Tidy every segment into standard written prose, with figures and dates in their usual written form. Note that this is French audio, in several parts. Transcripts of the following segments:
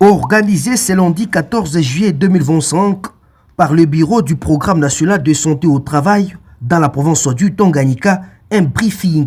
Organisé ce lundi 14 juillet 2025 par le Bureau du Programme national de santé au travail dans la province du Tanganyika, un briefing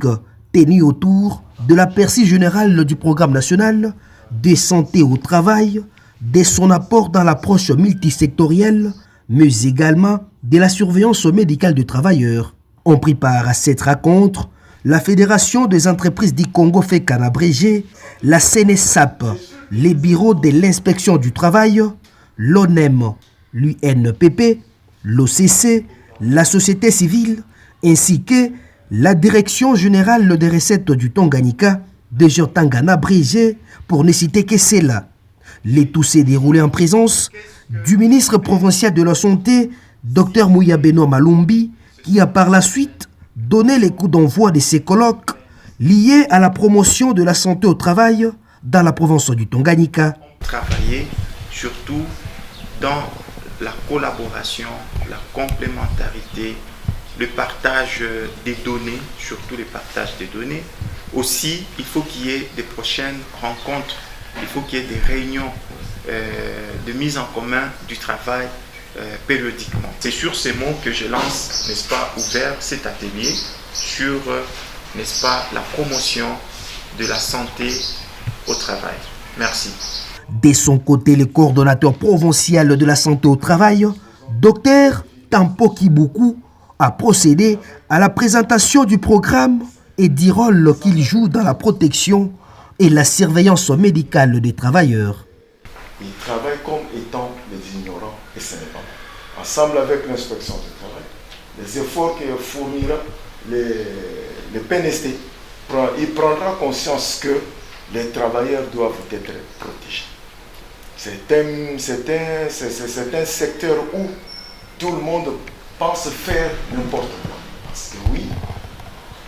tenu autour de l'aperçu général du Programme national de santé au travail, de son apport dans l'approche multisectorielle, mais également de la surveillance médicale des travailleurs. On prit part à cette rencontre la Fédération des entreprises du Congo FECAN abrégé, la CNESAP, les bureaux de l'inspection du travail, l'ONEM, l'UNPP, l'OCC, la société civile, ainsi que la Direction générale des recettes du Tanganyika, de Tangana abrégé, pour ne citer que cela. Le tout s'est déroulé en présence du ministre provincial de la Santé, Dr Mouyabeno Malumbi, qui a par la suite donné les coups d'envoi de ces colloques liés à la promotion de la santé au travail dans la province du Tanganyika. Travailler surtout dans la collaboration, la complémentarité, le partage des données, surtout le partage des données. Aussi, il faut qu'il y ait des prochaines rencontres, il faut qu'il y ait des réunions de mise en commun du travail périodiquement. C'est sur ces mots que je lance, n'est-ce pas, ouvert cet atelier sur, n'est-ce pas, la promotion de la santé au travail. Merci. De son côté, le coordonnateur provincial de la santé au travail, Dr Tampo Kibuku, a procédé à la présentation du programme et du rôle qu'il joue dans la protection et la surveillance médicale des travailleurs. Ils travaillent comme étant les ignorants et ce n'est pas. Ensemble avec l'inspection du travail, les efforts que fournira le PNST, il prendra conscience que les travailleurs doivent être protégés. C'est un secteur où tout le monde pense faire n'importe quoi. Parce que oui,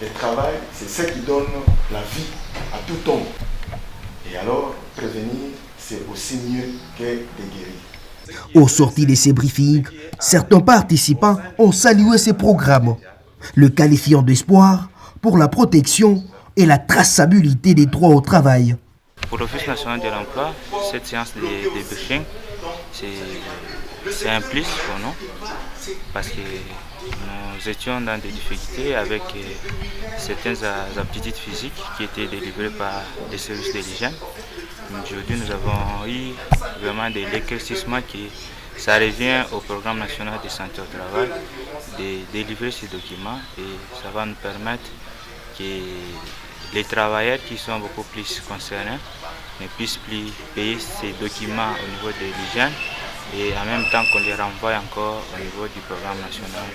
le travail, c'est ce qui donne la vie à tout homme. Et alors, prévenir, c'est aussi mieux que de guérir. Au sorti de ces briefings, certains participants ont salué ces programmes, le qualifiant d'espoir pour la protection et la traçabilité des droits au travail. Pour l'Office national de l'emploi, cette séance de briefing, c'est un plus pour nous, parce que nous étions dans des difficultés avec certaines aptitudes physiques qui étaient délivrées par les services de l'hygiène. Aujourd'hui, nous avons eu vraiment de l'éclaircissement qui ça revient au Programme national de santé au travail de délivrer ces documents et ça va nous permettre que les travailleurs qui sont beaucoup plus concernés ne puissent plus payer ces documents au niveau de l'hygiène et en même temps qu'on les renvoie encore au niveau du programme national.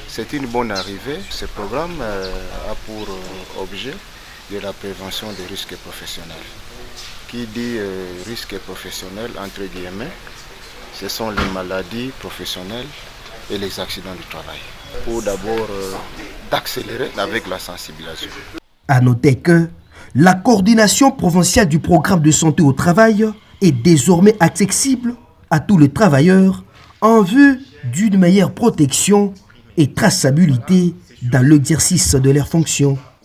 C'est une bonne arrivée. Ce programme a pour objet de la prévention des risques professionnels. Qui dit risques professionnels, entre guillemets, ce sont les maladies professionnelles et les accidents du travail. Pour d'abord d'accélérer avec la sensibilisation. À noter que la coordination provinciale du programme de santé au travail est désormais accessible à tous les travailleurs en vue d'une meilleure protection et traçabilité dans l'exercice de leurs fonctions.